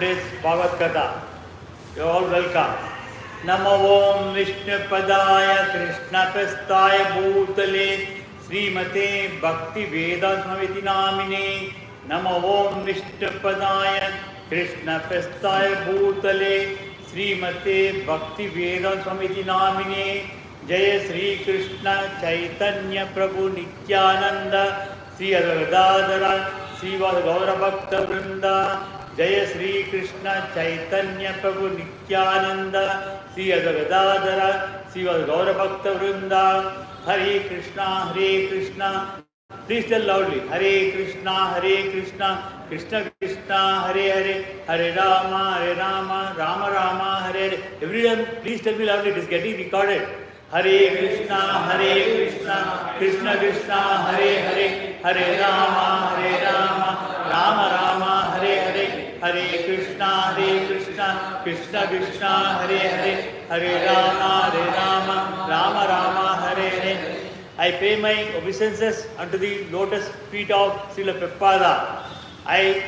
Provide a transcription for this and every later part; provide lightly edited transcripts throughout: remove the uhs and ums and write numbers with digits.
Today's Bhagavath Katha. You are all welcome. Namo Om Vishnu Padaya Krishna Pastaya Bhutale Srimate Bhakti Vedanta Swamiti Namine. Namo Om Vishnu Padaya Krishna Pastaya Bhutale Srimate Bhakti Vedanta Swamiti Namine. Jaya Sri Krishna Chaitanya Prabhu Nityananda Sri Adhadadara Sri Gaura Bhakta Vrinda. जय श्री कृष्ण चैतन्य प्रभु Nityanand Shri अद्वैताधर Shri Gaur Bhakta Vrinda. Hare Krishna please tell loudly Hare Krishna Krishna Krishna Hare Hare Hare Ram Ram Ram Hare Hare. Everyone please tell me loudly, it is getting recorded. Hare Krishna Krishna Krishna Hare Hare Hare Ram Ram Ram Hare Hare Hare Krishna Krishna Krishna Hare Hare Hare Ram Ram Ram Hare Hare. I pay my obeisances unto the lotus feet of Srila Prabhupada. I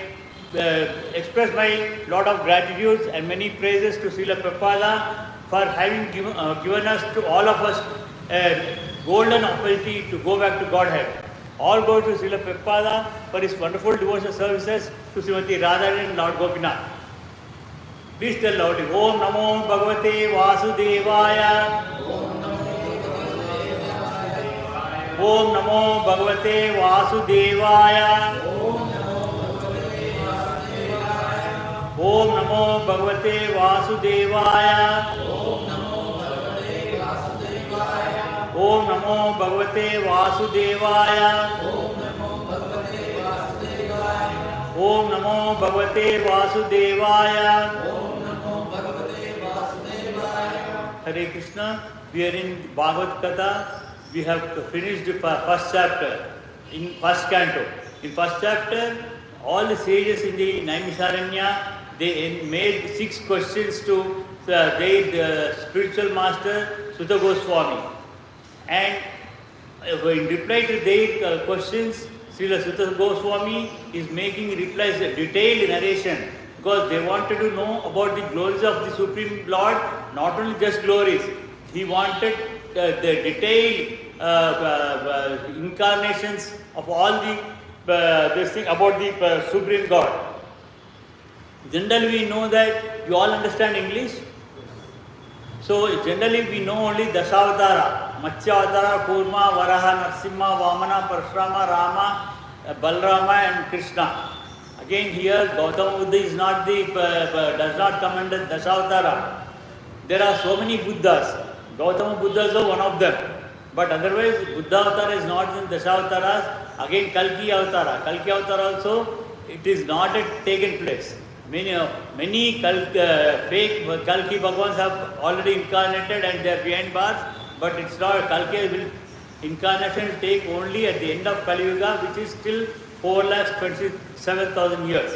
express my lot of gratitude and many praises to Srila Prabhupada for having given us, to all of us, a golden opportunity to go back to Godhead. All go to Srila Prabhupada for his wonderful devotional services to Srimati Radharani and Lord Gopinath. Please tell loudly, Om Namo Bhagavate Vasudevaya. Om Namo Bhagavate Vasudevaya. Om Namo Bhagavate Vasudevaya. Om Namo Bhagavate Vasudevaya. Om Namo Bhagavate Vasudevaya. Hare Krishna. We are in Bhagavath Katha. We have finished the first chapter in first canto. In first chapter, all the sages in the Naimisaranya, they made 6 questions to their spiritual master Sutta Goswami. And in reply to their questions, Srila Sutta Goswami is making replies, a detailed narration, because they wanted to know about the glories of the Supreme Lord, not only just glories. He wanted the detailed incarnations of all this thing about the Supreme God. Generally we know that you all understand English. So generally we know only Dashavatara, Matsyavatara, Kurma, Varaha, Narasimha, Vamana, Parashurama, Rama, Balarama and Krishna. Again here Gautama Buddha is not does not come under Dashavatara. There are so many Buddhas. Gautama Buddha is one of them. But otherwise Buddha Avatar is not in Dashavatara. Again Kalki Avatara. Kalki Avatara also, it is not yet taken place. Many fake Kalki Bhagavans have already incarnated and they are behind bars, but it's not. Kalki incarnation will take only at the end of Kali Yuga, which is still 4,27,000 years.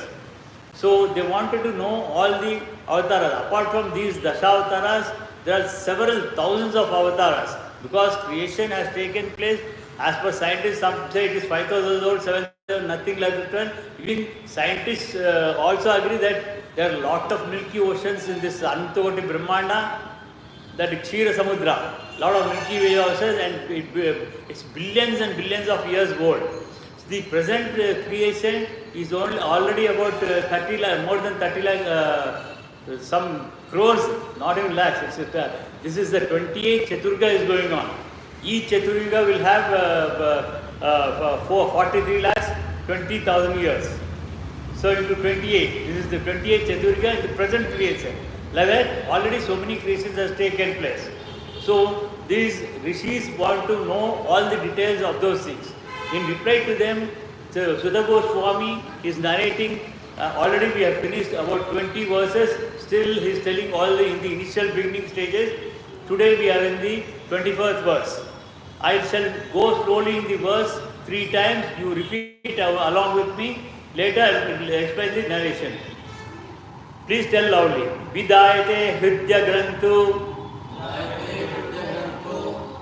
So they wanted to know all the avatars. Apart from these Dashavatars, there are several thousands of avatars, because creation has taken place. As per scientists, some say it is 5,000 years old, 7,000, nothing like that. Even scientists also agree that there are a lot of milky oceans in this Anantokoti Brahmanda, that Kshira Samudra, lot of Milky Way oceans, and it's billions and billions of years old. The present creation is already about 30 lakh, more than 30 lakh, some crores, not even lakhs. This is the 28th Chaturga is going on. Each Chaturga will have 43 lakhs 20,000 years. So into 28. This is the 28th Chaturga in the present creation. Like that, already so many creations has taken place. So these rishis want to know all the details of those things. In reply to them, Sutta Goswami is narrating. Already we have finished about 20 verses. Still he is telling all in the initial beginning stages. Today we are in the 21st verse. I shall go slowly in the verse 3 times. You repeat along with me. Later I will explain the narration. Please tell loudly. Vidayate hridya grantu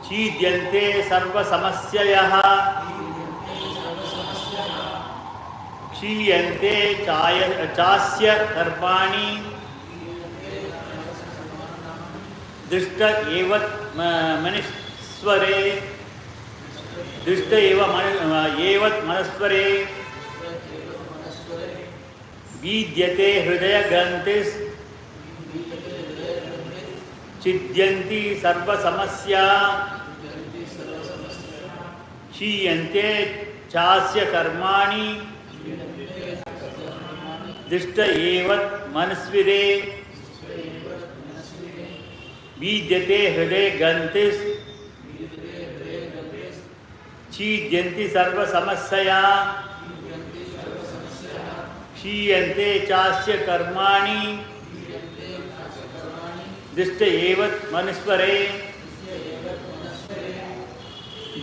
Chidyante sarva samasyayaha क्षीयन्ते चास्य कर्माणि दृष्ट एव मनुस्वरे दृष्ट एव मनस्वरे विद्यते हृदय ग्रन्थिस् छिद्यन्ति सर्वसमस्या क्षीयन्ते चास्य कर्माणि दृष्ट एव मनस्विरे विद्यते हृदय ग्रन्थिस् छिद्यन्ति सर्वसमस्या क्षीयन्ते चास्य कर्माणि दृष्ट एव मनस्वरे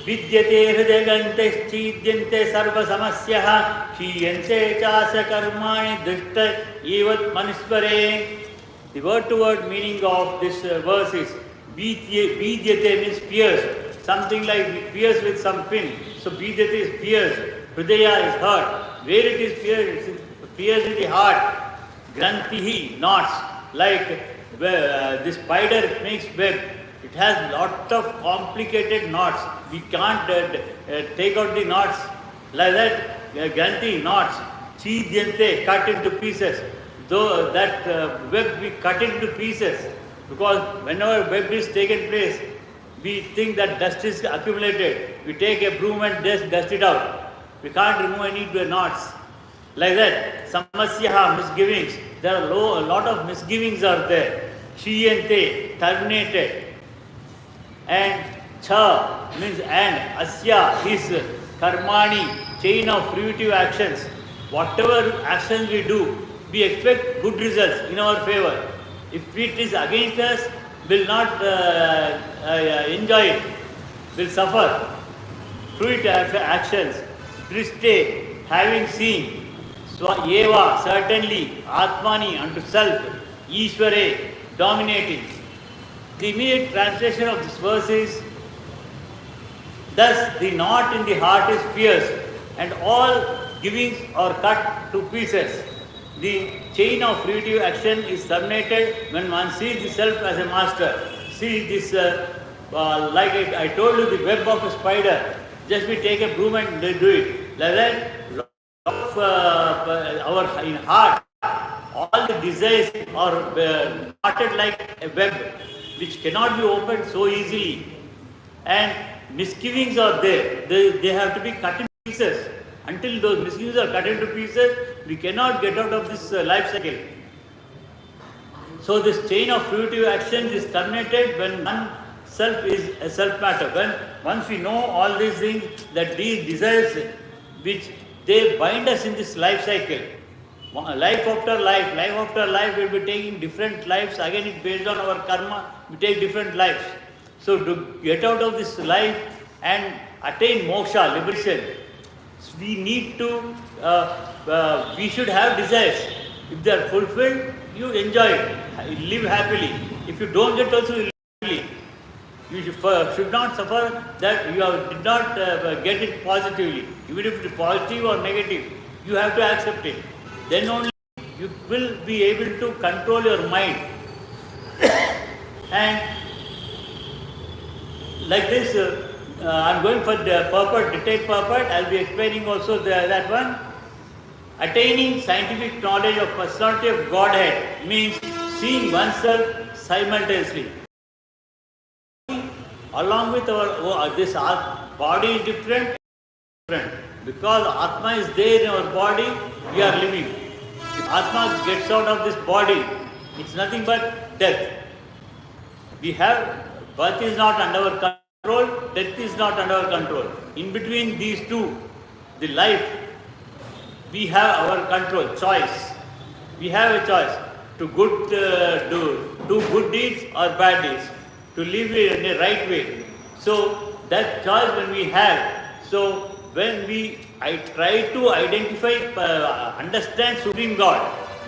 विद्यते हृदयग्रन्थिश्छिद्यन्ते सर्वसमस्याः क्षीयन्ते चास्य कर्माणि दृष्ट एव मनस्वरे. The word-to-word meaning of this verse is vidyate means pierced, something like pierced with some pin. So vidyate is pierced, hridaya is heart. Where it is pierced? It is pierced in the heart. Grantihi, knots, like the spider makes web. It has lot of complicated knots. We can't take out the knots like that. Granti, knots. Chidyante, cut into pieces. Though that web we cut into pieces, because whenever web is taken place, we think that dust is accumulated. We take a broom and just dust it out. We can't remove any knots. Like that, samasyaha, misgivings. There are a lot of misgivings are there. Shiyante, terminated. And cha means and, asya, his, karmani, chain of fruitive actions. Whatever actions we do, we expect good results in our favor. If it is against us, will not enjoy it, will suffer. Fruit actions, driste, having seen, eva, certainly, atmani, unto self, ishvare, dominating. The immediate translation of this verse is, thus the knot in the heart is pierced, and all givings are cut to pieces. The chain of fruitive action is terminated when one sees the self as a master. See this, like I told you, the web of a spider. Just we take a broom and do it. Like that, our in heart, all the desires are knotted like a web, which cannot be opened so easily. And misgivings are there. They have to be cut in pieces. Until those misgivings are cut into pieces, we cannot get out of this life cycle. So this chain of fruitive actions is terminated when one self is a self matter. When once we know all these things, that these desires which they bind us in this life cycle, life after life we'll be taking different lives. Again, it's based on our karma, we take different lives. So to get out of this life and attain moksha, liberation, we need to, we should have desires. If they are fulfilled, you enjoy it, live happily. If you don't get also, you live happily. You should not suffer that you did not get it positively. Even if it is positive or negative, you have to accept it. Then only you will be able to control your mind. And like this, I'm going for the purport, detailed purport. I'll be explaining also that one. Attaining scientific knowledge of personality of Godhead means seeing oneself simultaneously. Along with our this body is different. Because Atma is there in our body, we are living. If Atma gets out of this body, it's nothing but death. We have, birth is not under our control, death is not under our control. In between these two, the life, we have our control, choice. We have a choice to do good deeds or bad deeds, to live in a right way. So that choice when we have, so when I try to identify, understand Supreme God,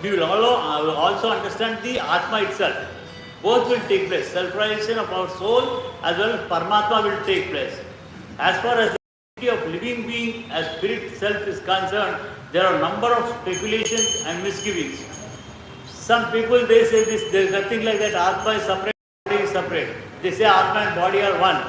we will also understand the Atma itself. Both will take place. Self-realization of our soul as well as Paramatma will take place. As far as the entity of living being as spirit self is concerned, there are a number of speculations and misgivings. Some people, they say this, there is nothing like that, Atma is separate, body is separate. They say Atma and body are one.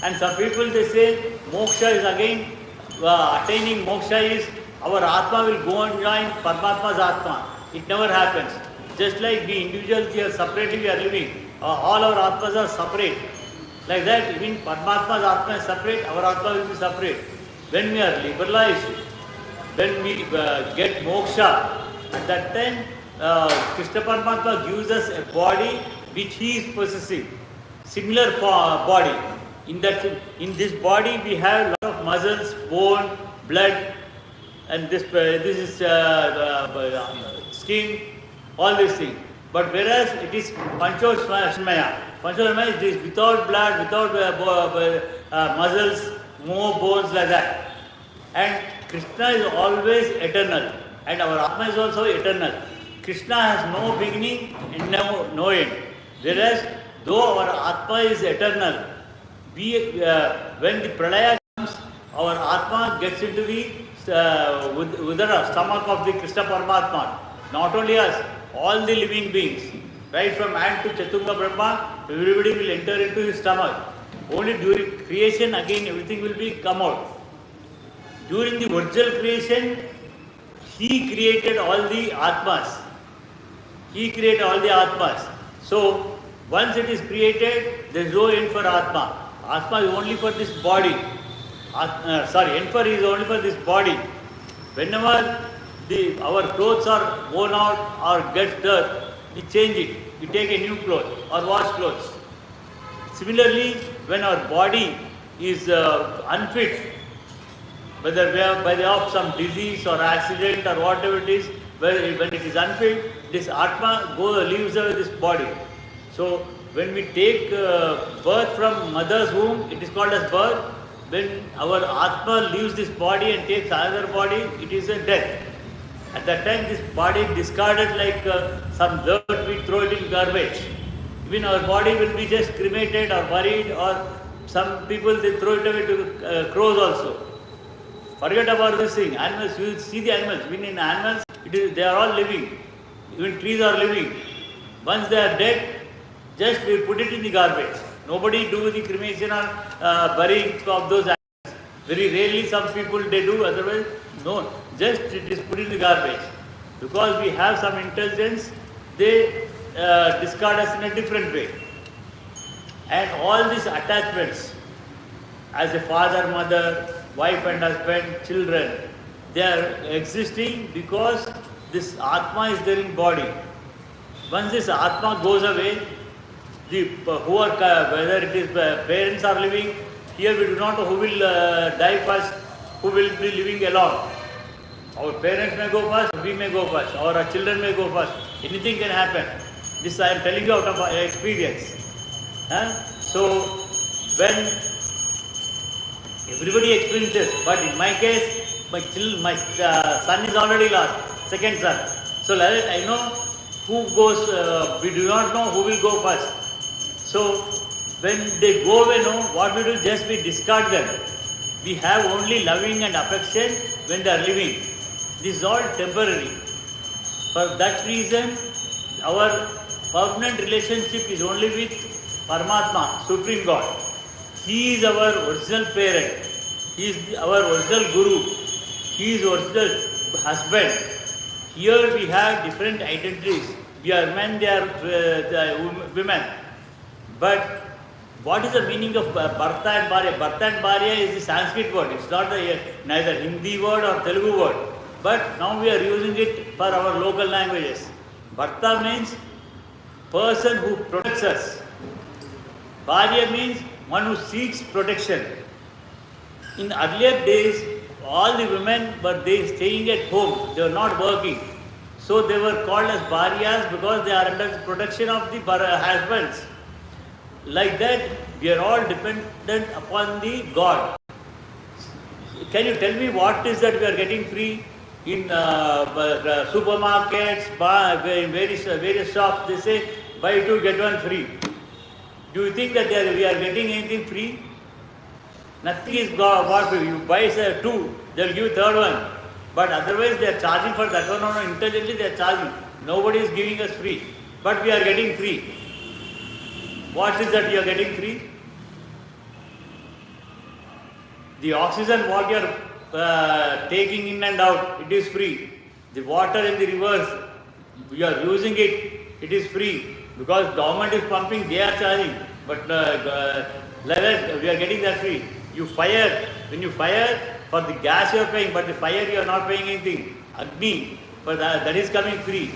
And some people, they say moksha is again, attaining moksha is, our Atma will go and join Paramatma's Atma. It never happens. Just like we individuals here separately we are living, all our Atmas are separate. Like that, even Paramatma's Atma is separate, our Atma will be separate. When we are liberalized, when we get moksha, at that time, Krishna Paramatma gives us a body which he is possessing. Similar body. In this body we have lot of muscles, bone, blood, and this is skin, all these things. But whereas it is Panchosmaya. Panchosmaya is without blood, without muscles, more bones like that. And Krishna is always eternal. And our Atma is also eternal. Krishna has no beginning and no end. Whereas though our Atma is eternal, when the Pralaya comes, our Atma gets into the Udara, stomach of the Krishna Paramatma. Not only us, all the living beings, right from ant to Chaturanga Brahma, everybody will enter into his stomach. Only during creation, again everything will be come out. During the original creation, he created all the Atmas. He created all the Atmas. So, once it is created, there is no end for Atma. Atma is only for this body. Enfer is only for this body. Whenever our clothes are worn out or gets dirt, we change it. We take a new cloth or wash clothes. Similarly, when our body is unfit, whether by way of some disease or accident or whatever it is, when it is unfit, this Atma leaves this body. So, when we take birth from mother's womb, it is called as birth. When our Atma leaves this body and takes another body, it is a death. At that time, this body discarded like some dirt, we throw it in garbage. Even our body will be just cremated or buried, or some people they throw it away to crows also. Forget about this thing. Animals, you will see the animals. Even in animals, they are all living. Even trees are living. Once they are dead, just we put it in the garbage. Nobody do the cremation or burying of those animals. Very rarely some people they do, otherwise no. Just it is put in the garbage. Because we have some intelligence, they discard us in a different way. And all these attachments, as a father, mother, wife and husband, children, they are existing because this Atma is there in body. Once this Atma goes away, whether it is parents are living, here we do not know who will die first, who will be living alone. Our parents may go first, we may go first, or our children may go first. Anything can happen. This I am telling you out of experience. So, when everybody experiences, but in my case, my son is already lost, second son. So, I know who goes, we do not know who will go first. So, when they go away, what we do, just we discard them. We have only loving and affection when they are living. This is all temporary. For that reason, our permanent relationship is only with Paramatma, Supreme God. He is our original parent. He is our original Guru. He is original husband. Here we have different identities. We are men, they are women. But what is the meaning of Bharta and Bharya? Bharta and Bharya is the Sanskrit word. It's not neither Hindi word or Telugu word. But now we are using it for our local languages. Bharta means person who protects us. Bharya means one who seeks protection. In earlier days, all the women were staying at home. They were not working. So they were called as Bharyas because they are under the protection of the husbands. Like that, we are all dependent upon the God. Can you tell me what is that we are getting free? In supermarkets, in various shops, they say buy 2 get 1 free. Do you think that we are getting anything free? Nothing is bought for you. You buy two, they will give you third one. But otherwise they are charging for that one. No, intelligently they are charging. Nobody is giving us free. But we are getting free. What is that you are getting free? The oxygen what you are taking in and out, it is free. The water in the rivers, we are using it, it is free. Because government is pumping, they are charging. But we are getting that free. You fire, when you fire, for the gas you are paying, but the fire you are not paying anything. Agni, for that is coming free.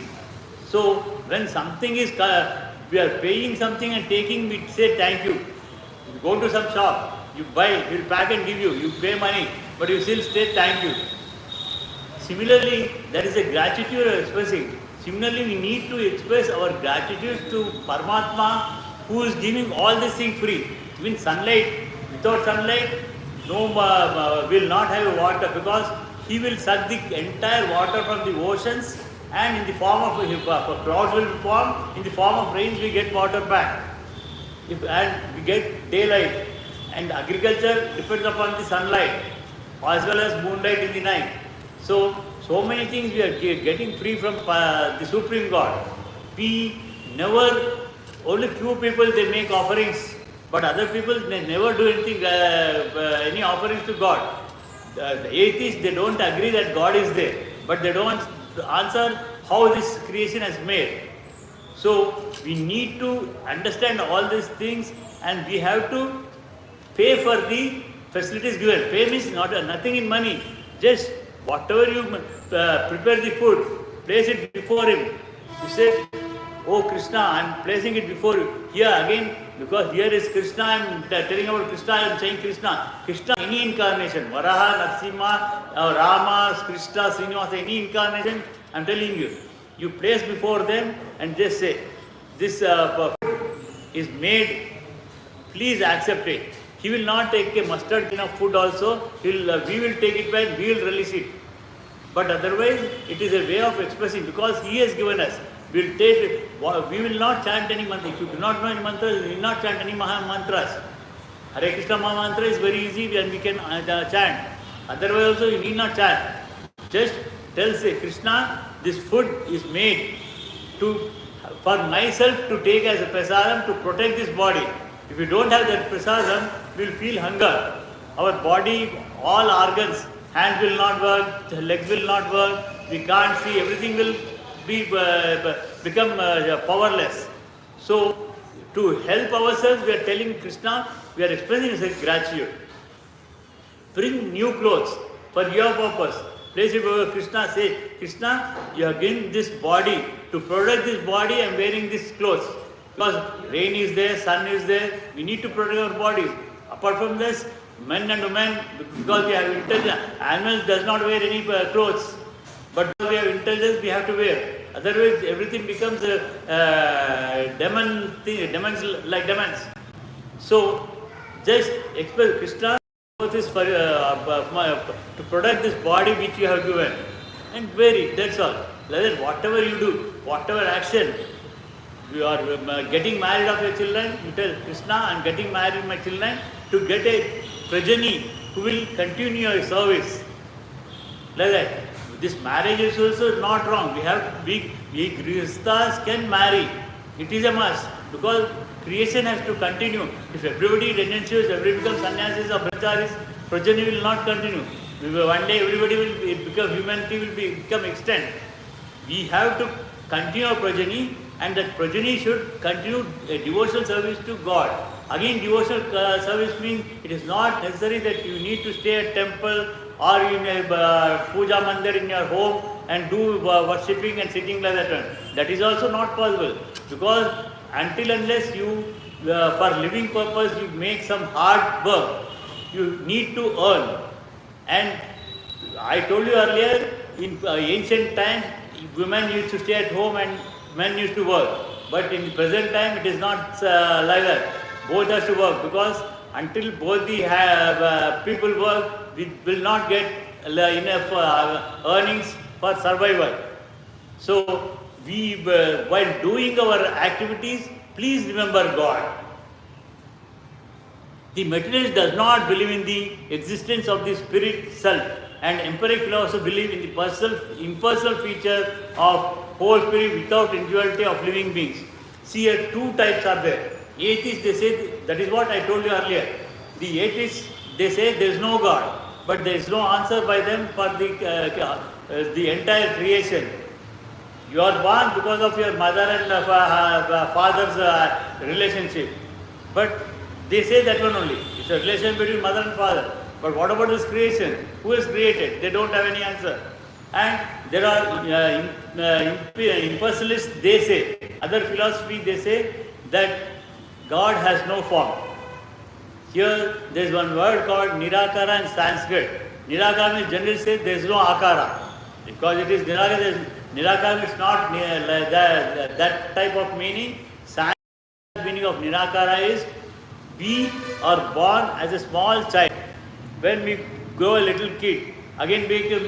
So when something is, we are paying something and taking, we say thank you. You go to some shop, you buy, he will pack and give you, you pay money, but you still say thank you. Similarly, there is a gratitude of expressing. Similarly, we need to express our gratitude to Paramatma who is giving all these things free. Even sunlight, without sunlight, no will not have water because he will suck the entire water from the oceans and in the form of clouds will form, in the form of rains we get water back. And we get daylight, and agriculture depends upon the sunlight as well as moonlight in the night. So many things we are getting free from the Supreme God. We never, only few people they make offerings, but other people they never do anything, any offerings to God. The atheists they don't agree that God is there, but they don't answer how this creation has made. So we need to understand all these things, and we have to pay for the facilities given. Pay means nothing in money. Just whatever you prepare the food, place it before him. You say, oh Krishna, I am placing it before you. Here again, because here is Krishna, I am telling about Krishna, I am saying Krishna. Krishna, any incarnation, Varaha, Narasimha, Rama, Krishna, Srinivasa, any incarnation, I am telling you. You place before them and just say, this is made, please accept it. He will not take a mustard kind of food also, we will take it back, we will release it. But otherwise, it is a way of expressing because he has given us. We will not chant any mantra. If you do not know any mantras, we will not chant any mantras. Hare Krishna Maha Mantra is very easy and we can chant. Otherwise also you need not chant. Just tell say, Krishna, this food is made for myself to take as a prasadam to protect this body. If you don't have that prasadam, we will feel hunger. Our body, all organs, hands will not work, legs will not work, we can't see, everything will become powerless. So, to help ourselves, we are telling Krishna, we are expressing his gratitude. Bring new clothes for your purpose. Place it before Krishna, say, Krishna, you have given this body. To protect this body, I am wearing these clothes. Because rain is there, sun is there, we need to protect our bodies. Apart from this, men and women, because we have intelligence, animals does not wear any clothes. But because we have intelligence, we have to wear. Otherwise, everything becomes demons like demons. So, just express Krishna, is for to protect this body which you have given. And wear it, that's all. Whatever you do, whatever action, you are getting married of your children, you tell Krishna, I am getting married my children to get a progeny who will continue your service. Like that. This marriage is also not wrong. We Grihasthas can marry. It is a must because creation has to continue. If everybody renunciates, everybody becomes sannyasis or brahmacharis, progeny will not continue. One day everybody will become, humanity will become extinct. We have to continue our progeny, and that progeny should continue a devotional service to God. Again, devotional service means it is not necessary that you need to stay at temple or in a puja mandir in your home and do worshipping and sitting like that. That is also not possible because until unless you, for living purpose, you make some hard work, you need to earn. And I told you earlier, in ancient times, women used to stay at home and men used to work. But in present time, it is not like that. Both has to work because until both the people work, we will not get enough earnings for survival. So, while doing our activities, please remember God. The materialist does not believe in the existence of the spirit self, and empiric philosophers believe in the personal, impersonal feature of whole spirit without individuality of living beings. See, here two types are there. Atheists, they say, that is what I told you earlier. The atheists, they say there is no God, but there is no answer by them for the entire creation. You are born because of your mother and father's relationship. But they say that one only. It's a relation between mother and father. But what about this creation? Who has created? They don't have any answer. And there are impersonalists, they say, other philosophy, they say that God has no form. Here there is one word called Nirakara in Sanskrit. Nirakara means generally say there is no Akara. Because it is Nirakara, Nirakara is not that type of meaning. Sanskrit meaning of Nirakara is we are born as a small child. When we grow a little kid, again become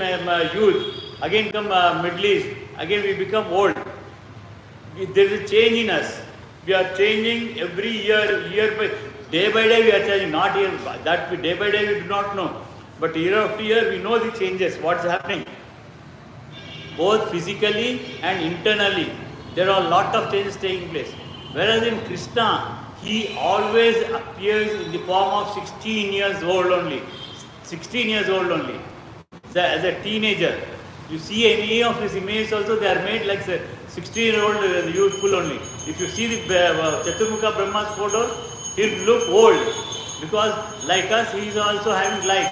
youth, again come middle age, again we become old. There is a change in us. We are changing every year by day we are changing. Not year that day by day we do not know, but year after year we know the changes. What's happening? Both physically and internally, there are a lot of changes taking place. Whereas in Krishna, he always appears in the form of 16 years old only. 16 years old only. So as a teenager, you see any of his images also, they are made like 16-year-old youthful only. If you see the Chaturmukha Brahma's photo, he will look old because like us, he is also having life.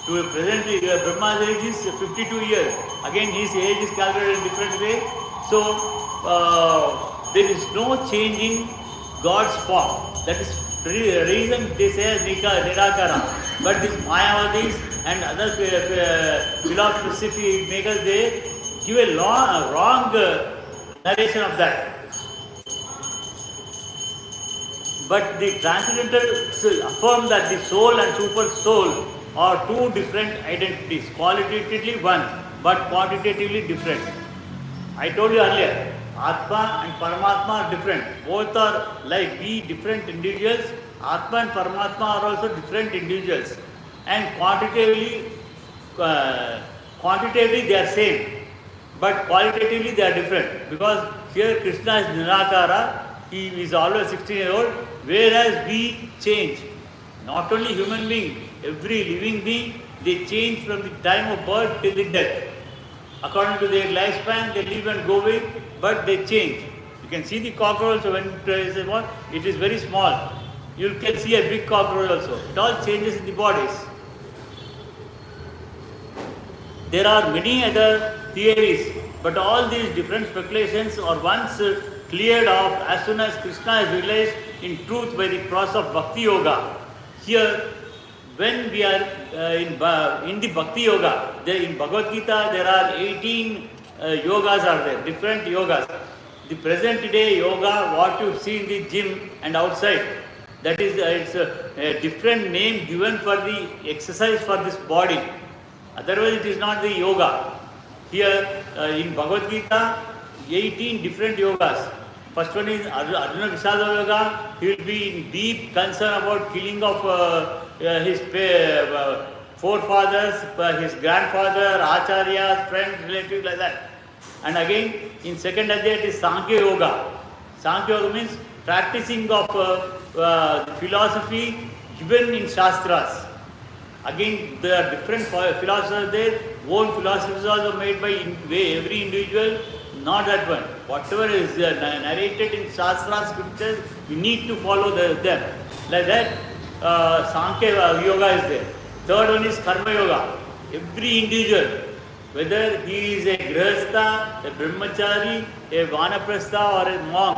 To presently, Brahma's age is 52 years. Again, his age is calculated in different way. So there is no change in God's form. That is the reason they say Nirakara. But these Mayavadis and other philosophy makers, they give a wrong narration of that. But the transcendentalists affirm that the soul and super soul are two different identities, qualitatively one, but quantitatively different. I told you earlier, Atma and Paramatma are different. Both are like we different individuals. Atma and Paramatma are also different individuals. And quantitatively they are same. But qualitatively they are different. Because here Krishna is Nirakara, he is always 16-year-old, whereas we change. Not only human being, every living being, they change from the time of birth till the death. According to their lifespan, they live and go away, but they change. You can see the cockroach when it is very small. You can see a big cockroach also. It all changes in the bodies. There are many other theories, but all these different speculations are once cleared off as soon as Krishna is realized in truth by the process of Bhakti Yoga. Here, when we are in the Bhakti Yoga, in Bhagavad Gita there are 18 yogas are there, different yogas. The present day yoga, what you see in the gym and outside, that is it's a different name given for the exercise for this body. Otherwise it is not the yoga. Here in Bhagavad Gita, 18 different yogas. First one is Arjuna Visada Yoga. He will be in deep concern about killing of his forefathers, his grandfather, acharyas, friends, relatives, like that. And again, in second adhyaya, it is Sankhya Yoga. Sankhya Yoga means practicing of philosophy given in Shastras. Again, there are different philosophers there. Own philosophies also made by every individual. Not that one. Whatever is narrated in Shastra scriptures, you need to follow them. Like that, Sankhya Yoga is there. Third one is Karma Yoga. Every individual, whether he is a Grihastha, a Brahmachari, a Vanaprastha or a monk,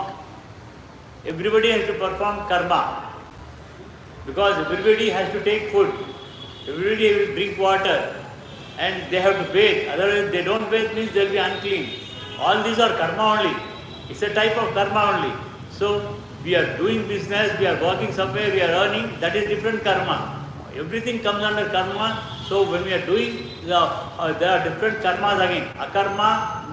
everybody has to perform karma. Because everybody has to take food. Everybody will drink water. And they have to bathe. Otherwise, they don't bathe means they will be unclean. All these are karma only. It's a type of karma only. So, we are doing business, we are working somewhere, we are earning, that is different karma. Everything comes under karma. So, when we are doing, there are different karmas again. Akarma,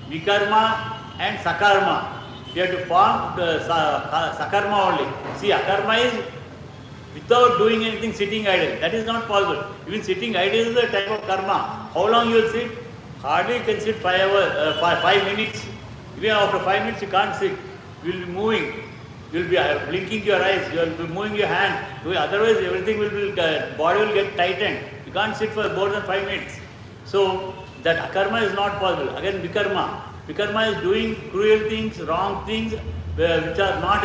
Vikarma and Sakarma. You have to form the sakarma only. See, akarma is without doing anything, sitting idle. That is not possible. Even sitting idle is a type of karma. How long you will sit? Hardly you can sit 5 hours, 5 minutes. Even after 5 minutes you can't sit. You will be moving. You will be blinking your eyes. You will be moving your hand. Otherwise everything will be, body will get tightened. You can't sit for more than 5 minutes. So that akarma is not possible. Again vikarma. Vikarma is doing cruel things, wrong things, which are not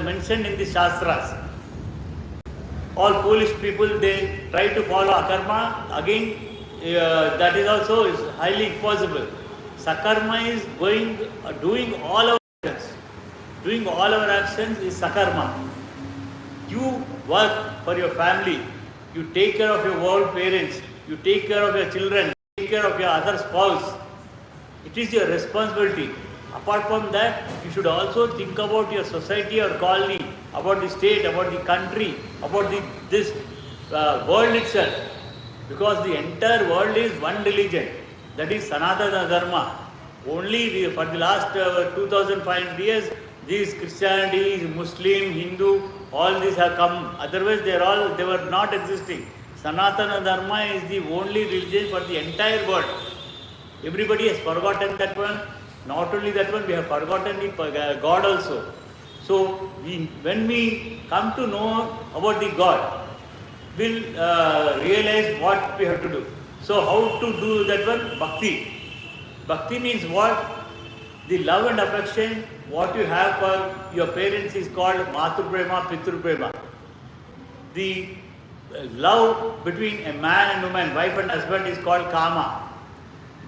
mentioned in the shastras. All foolish people, they try to follow akarma. Again, that is also is highly impossible. Sakarma is doing all our actions. Doing all our actions is sakarma. You work for your family. You take care of your old parents. You take care of your children. You take care of your other spouse. It is your responsibility. Apart from that, you should also think about your society or colony, about the state, about the country, about this world itself. Because the entire world is one religion. That is Sanatana Dharma. Only for the last 2500 years, these Christianity, Muslim, Hindu, all these have come. Otherwise, they were not existing. Sanatana Dharma is the only religion for the entire world. Everybody has forgotten that one. Not only that one, we have forgotten the God also. So, when we come to know about the God, we'll realize what we have to do. So, how to do that one? Bhakti. Bhakti means what? The love and affection, what you have for your parents is called Matru Prema, Pitru Prema. The love between a man and woman, wife and husband is called Kama.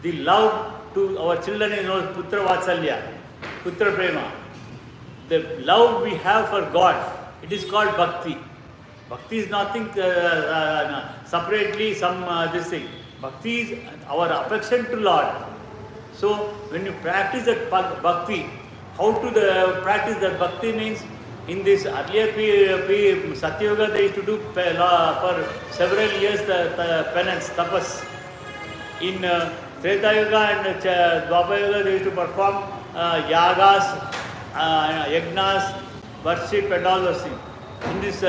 The love to our children is known as Putra Vatsalya, Putra Prema. The love we have for God, it is called Bhakti. Bhakti is nothing separately this thing. Bhakti is our affection to Lord. So when you practice that Bhakti, how to practice that Bhakti means, in this earlier Satyuga they used to do for several years the penance, tapas. In Treta Yuga and Dwapara Yuga they used to perform yagas, yagnas, worship and all those things. In this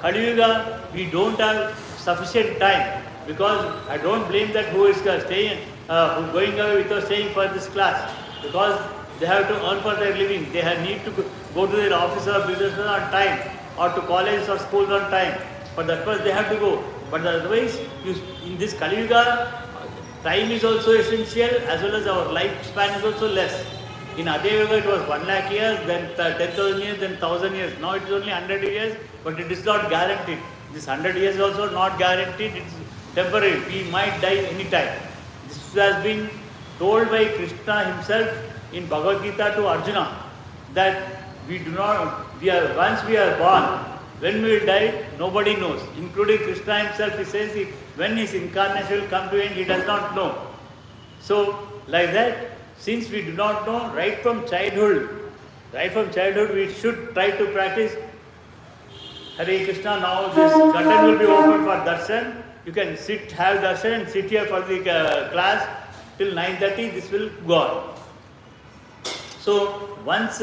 Kali Yuga we don't have sufficient time, because I don't blame that who is staying, who going away without staying for this class, because they have to earn for their living. They need to go to their office or business on time, or to college or schools on time. For that purpose they have to go. But otherwise, in this Kali Yuga, time is also essential, as well as our lifespan is also less. In Adya Yuga it was 1 lakh years, then 10,000 years, then 1,000 years. Now it is only 100 years, but it is not guaranteed. This 100 years also not guaranteed, it is temporary. We might die any time. This has been told by Krishna himself in Bhagavath Katha to Arjuna, that once we are born, when we will die, nobody knows. Including Krishna himself, he says when his incarnation will come to end, he does not know. So, like that, since we do not know, right from childhood, we should try to practice Hare Krishna. Now this curtain will be open for darshan. You can have darshan and sit here for the class till 9:30. This will go on. So once,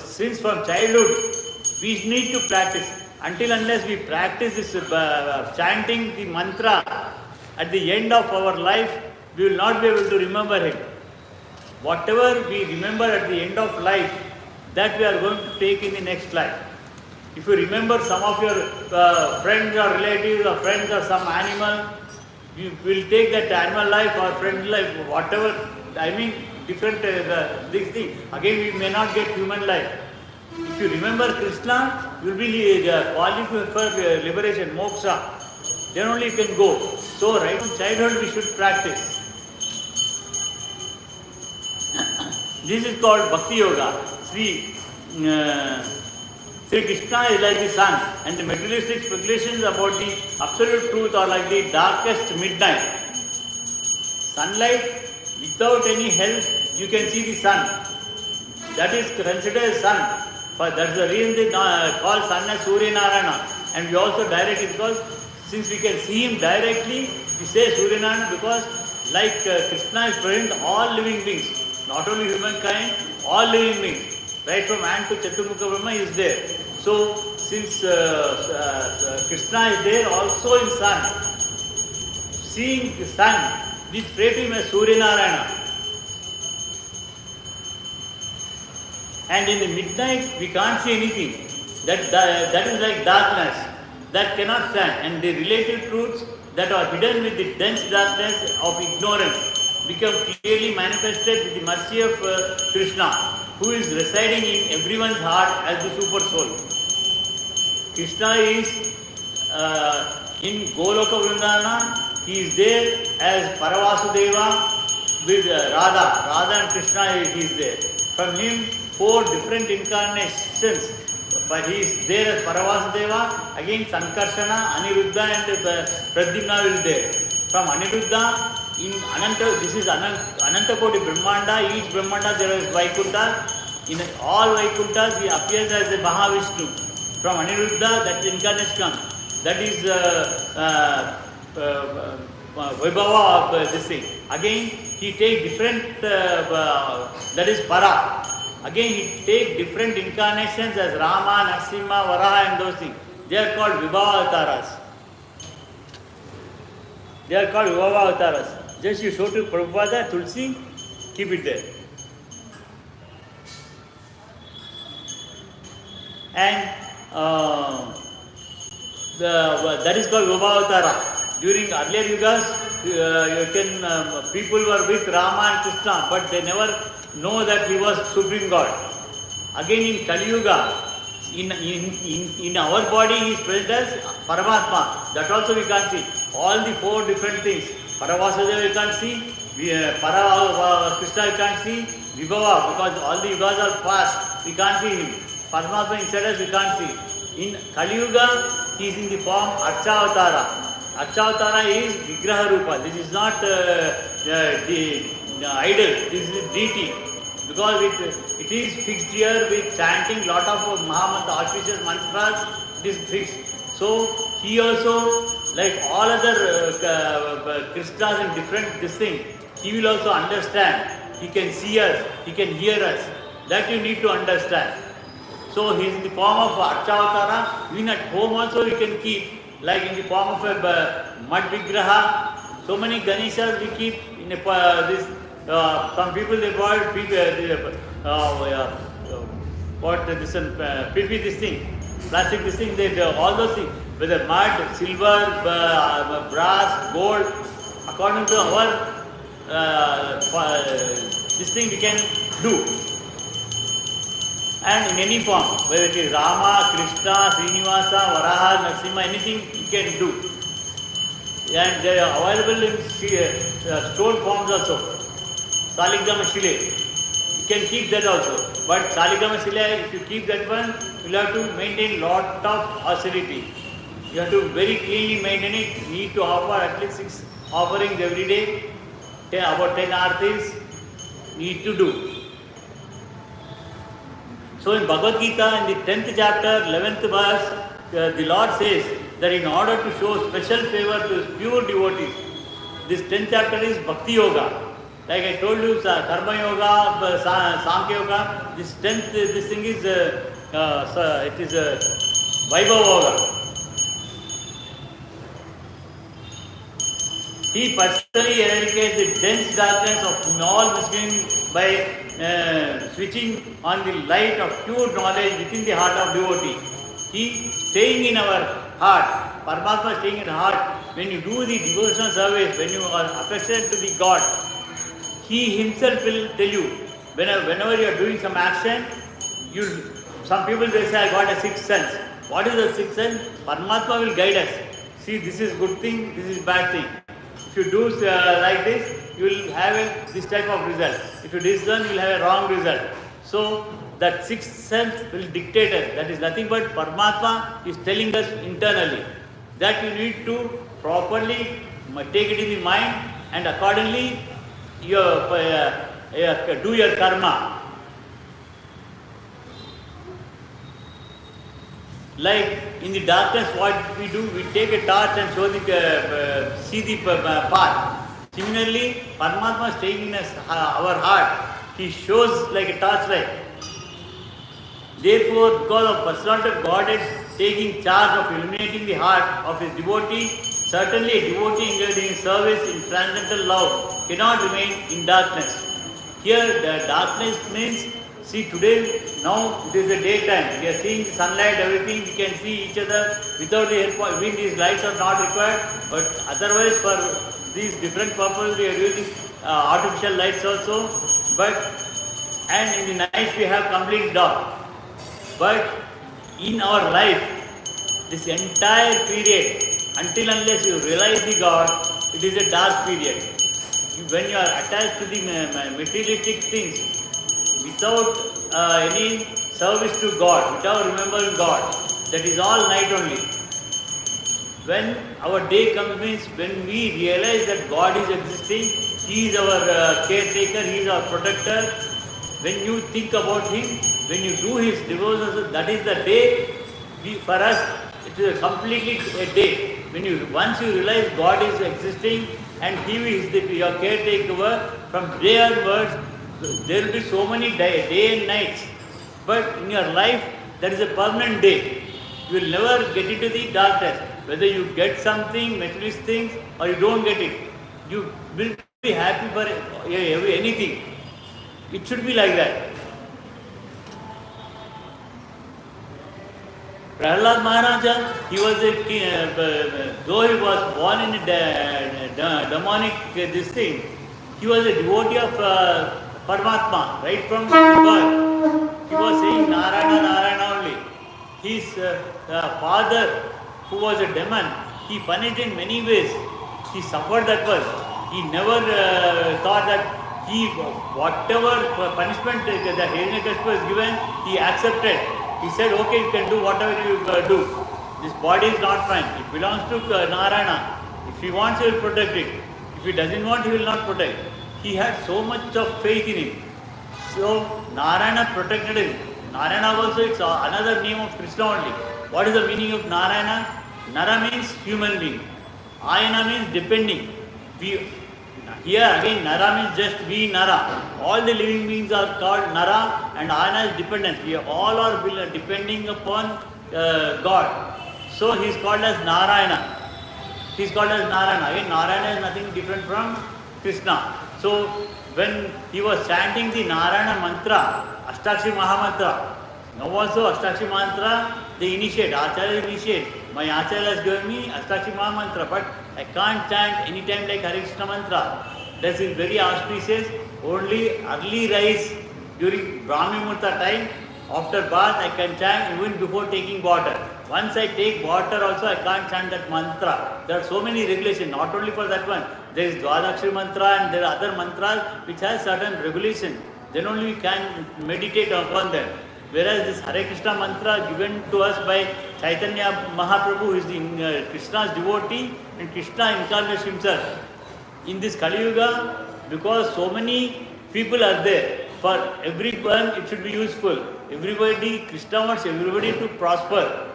since from childhood, we need to practice. Until unless we practice this chanting the mantra, at the end of our life, we will not be able to remember him. Whatever we remember at the end of life, that we are going to take in the next life. If you remember some of your friends or relatives or friends or some animal, you will take that animal life or friend life, whatever, different this thing. Again, we may not get human life. If you remember Krishna, you will be qualified for liberation, moksha. Then only you can go. So, right from childhood, we should practice. This is called Bhakti Yoga. Sri Krishna is like the sun, and the materialistic speculations about the absolute truth are like the darkest midnight. Sunlight, without any help, you can see the sun. That is considered as sun. But that's the reason they call sun as Surya Narayana. And we also direct it, because since we can see him directly, we say Surya Narayana, because like Krishna is present all living beings, not only humankind, all living beings, right from ant to Chaturmukha Brahma is there. So since Krishna is there also in sun, seeing the sun, we pray to him as Surya Narayana. And in the midnight we can't see anything. That is like darkness that cannot stand. And the relative truths that are hidden with the dense darkness of ignorance become clearly manifested with the mercy of Krishna, who is residing in everyone's heart as the super soul. Krishna is in Goloka Vrindana. He is there as Paravasudeva with Radha. Radha and Krishna he is there. From him, 4 different incarnations. But he is there as Paravasudeva. Again, Sankarshana, Aniruddha and Pradyumna will there. From Aniruddha, in Ananta, this is Anantakoti Brahmanda. Each Brahmanda there is Vaikuntha. In all Vaikunthas, he appears as a Mahavishnu. From Aniruddha, that incarnation comes. That is Vibhava of this thing. Again, he takes different, that is Para. Again, he takes different incarnations as Rama, Narasimha, Varaha and those things. They are called Vibhava Avataras. They are called Vibhava Avataras. Just you show to Prabhupada, Tulsi, keep it there. And that is called Vibhava Avatara. During earlier yugas, people were with Rama and Krishna, but they never know that he was Supreme God. Again in Kali Yuga, in our body he is present as Paramatma. That also we can't see. All the 4 different things. Paravasudeva we can't see, Krishna we can't see, Vibhava, because all the yugas are past, we can't see him. Paramatma inside us we can't see. In Kali Yuga, he is in the form Archavatara. Archavatara is Vigraha Rupa. This is not the idol, this is deity. Because it is fixed here with chanting lot of Mahamantra, auspicious mantras, it is fixed. So he also, like all other Krishnas in different this thing, he will also understand. He can see us, he can hear us. That you need to understand. So he is in the form of Archavatara. Even at home also you can keep, like in the form of a mud vigraha. So many Ganeshas we keep in this. Some people they bought this thing, plastic this thing. They all those things, whether mud, silver, brass, gold, according to our this thing we can do. And in any form, whether it is Rama, Krishna, Srinivasa, Varaha, Narasimha, anything you can do. And they are available in stone forms also. Saligama Shile. You can keep that also. But Saligama Shile, if you keep that one, you will have to maintain lot of austerity. You have to very cleanly maintain it. You need to offer at least 6 offerings every day. About 10 artis need to do. So in Bhagavad Gita, in the 10th chapter, 11th verse, the Lord says that in order to show special favor to his pure devotees, this 10th chapter is Bhakti Yoga. Like I told you, Karma Yoga, Sankhya Yoga, this 10th, this thing is, it is Vaibhava Yoga. He personally eradicates the dense darkness of all Muslims by switching on the light of pure knowledge within the heart of devotee. He staying in our heart, Paramatma staying in our heart. When you do the devotional service, when you are affectionate to the God, He Himself will tell you. Whenever you are doing some action, some people they say, I got a sixth sense. What is the sixth sense? Paramatma will guide us. See, this is good thing, this is bad thing. If you do like this, you will have this type of result. If you do this one, you will have a wrong result. So, that sixth sense will dictate us. That is nothing but Paramatma is telling us internally. That you need to properly take it in the mind and accordingly do your karma. Like in the darkness, what we do, we take a torch and show see the path. Similarly, Paramatma staying in our heart. he shows like a torchlight. Therefore, because of personality of God is taking charge of illuminating the heart of his devotee, certainly a devotee engaged in service in transcendental love cannot remain in darkness. Here, the darkness means, see today, now it is a daytime, we are seeing the sunlight, everything, we can see each other without the help of wind, these lights are not required, but otherwise for these different purposes we are using artificial lights also, and in the night we have complete dark. But in our life, this entire period, until unless you realize the God, it is a dark period. When you are attached to the materialistic things, without any service to God, without remembering God, that is all night only. When our day comes means when we realize that God is existing, He is our caretaker, He is our protector. When you think about Him, when you do His devotions, that is the day. For us, it is a completely a day. Once you realize God is existing and He is your caretaker, from day onwards, there will be so many day and nights. But in your life, there is a permanent day. You will never get into the darkness. Whether you get something, materialist things, or you don't get it, you will be happy for anything. It should be like that. Prahlad Maharaja, he was a king, though he was born in a demonic this thing, he was a devotee of Paramatma, right from birth. He was saying Narayana, Narayana only. His father, who was a demon, he punished in many ways. He suffered that much. He never thought that whatever punishment the Hiranyakashipu was given, he accepted. He said, okay, you can do whatever you do. This body is not mine. It belongs to Narayana. If he wants, he will protect it. If he doesn't want, he will not protect. He had so much of faith in him. So, Narayana protected him. Narayana also, it's another name of Krishna only. What is the meaning of Narayana? Nara means human being. Ayana means depending. Here again, Nara means just we Nara. All the living beings are called Nara and Ayana is dependent. We all are depending upon God. So he is called as Narayana. He is called as Narayana. Again, Narayana is nothing different from Krishna. So when he was chanting the Narayana mantra, Ashtakshi Mahamantra, now also Ashtakshi mantra, they initiate, Acharya initiate. My Acharya has given me Ashtakshi Mahamantra, but I can't chant anytime like Hare Krishna mantra. That is very auspicious. Only early rise during Brahmi Murta time, after bath I can chant even before taking water. Once I take water also I can't chant that mantra. There are so many regulations, not only for that one. There is Dwadakshari mantra and there are other mantras which has certain regulations. Then only we can meditate upon them. Whereas this Hare Krishna mantra given to us by Chaitanya Mahaprabhu, who is the Krishna's devotee and Krishna incarnate himself. In this Kali Yuga, because so many people are there, for everyone it should be useful. Everybody, Krishna wants everybody to prosper.